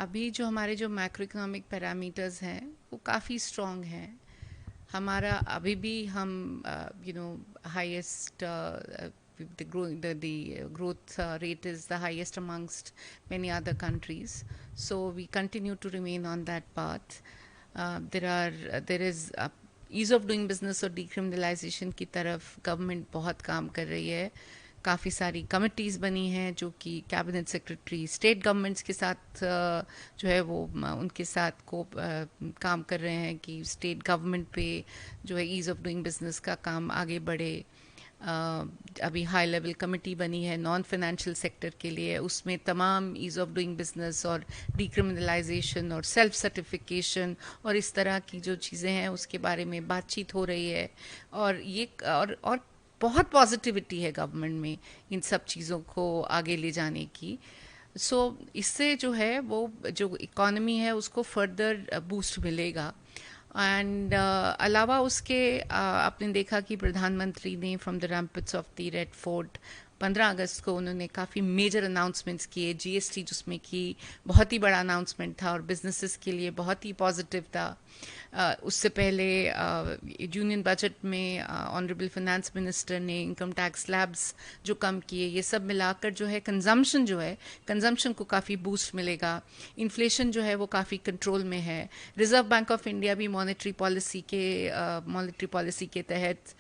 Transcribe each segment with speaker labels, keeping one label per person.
Speaker 1: अभी जो हमारे जो मैक्रो इकोनॉमिक पैरामीटर्स हैं वो काफ़ी स्ट्रॉन्ग हैं। हमारा अभी भी हम highest the growth rate is the highest amongst many other countries. So we continue to remain on that path. There is ease of doing business और decriminalization की तरफ गवर्नमेंट बहुत काम कर रही है। काफ़ी सारी कमिटीज़ बनी हैं जो कि कैबिनेट सेक्रेटरी स्टेट गवर्नमेंट्स के साथ जो है वो उनके साथ को काम कर रहे हैं कि स्टेट गवर्नमेंट पे जो है ईज़ ऑफ डूइंग बिजनेस का काम आगे बढ़े। अभी हाई लेवल कमेटी बनी है नॉन फाइनेंशियल सेक्टर के लिए, उसमें तमाम ईज़ ऑफ डूइंग बिजनेस और डिक्रिमिनलाइजेशन और सेल्फ सर्टिफिकेशन और इस तरह की जो चीज़ें हैं उसके बारे में बातचीत हो रही है। और ये और बहुत पॉजिटिविटी है गवर्नमेंट में इन सब चीज़ों को आगे ले जाने की। इससे जो है वो जो इकॉनमी है उसको फर्दर बूस्ट मिलेगा। एंड अलावा उसके आपने देखा कि प्रधानमंत्री ने from the ramparts of the Red Fort 15 अगस्त को उन्होंने काफ़ी मेजर अनाउंसमेंट्स किए। जीएसटी जिसमें कि बहुत ही बड़ा अनाउंसमेंट था और बिजनेसेस के लिए बहुत ही पॉजिटिव था। उससे पहले यूनियन बजट में ऑनरेबल फाइनेंस मिनिस्टर ने इनकम टैक्स स्लैब्स जो कम किए, ये सब मिलाकर जो है कंजम्पशन को काफ़ी बूस्ट मिलेगा। इन्फ्लेशन जो है वो काफ़ी कंट्रोल में है। रिजर्व बैंक ऑफ इंडिया भी मॉनेटरी पॉलिसी के तहत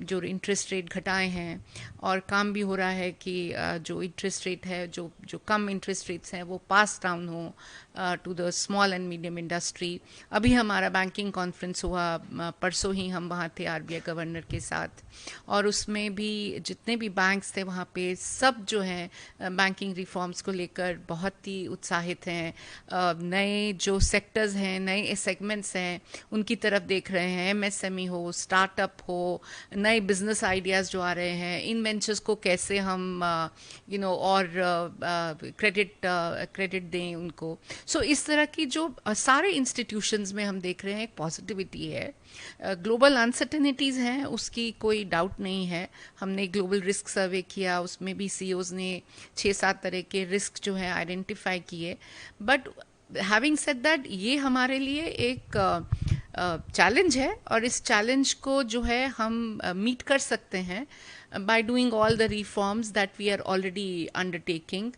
Speaker 1: जो इंटरेस्ट रेट घटाए हैं और काम भी हो रहा है कि जो इंटरेस्ट रेट है जो कम इंटरेस्ट रेट्स हैं वो पास डाउन हो to the small and medium industry. अभी हमारा बैंकिंग कॉन्फ्रेंस हुआ, परसों ही हम वहाँ थे आरबीआई गवर्नर के साथ, और उसमें भी जितने भी बैंक्स थे वहाँ पे सब जो हैं बैंकिंग रिफॉर्म्स को लेकर बहुत ही उत्साहित हैं। नए जो सेक्टर्स हैं, नए सेगमेंट्स हैं, उनकी तरफ देख रहे हैं। एमएसएमई हो, स्टार्टअप हो, नए बिजनेस आइडियाज़ जो आ रहे हैं, इन वेंचर्स को कैसे हम और क्रेडिट दें उनको। इस तरह की जो सारे इंस्टीट्यूशंस में हम देख रहे हैं एक पॉजिटिविटी है। ग्लोबल अनसर्टेनिटीज़ हैं उसकी कोई डाउट नहीं है। हमने ग्लोबल रिस्क सर्वे किया, उसमें भी सीईओज़ ने 6-7 तरह के रिस्क जो हैं आइडेंटिफाई किए। बट हैविंग सेड दैट, ये हमारे लिए एक चैलेंज है और इस चैलेंज को जो है हम मीट कर सकते हैं by doing all the reforms that we are already undertaking.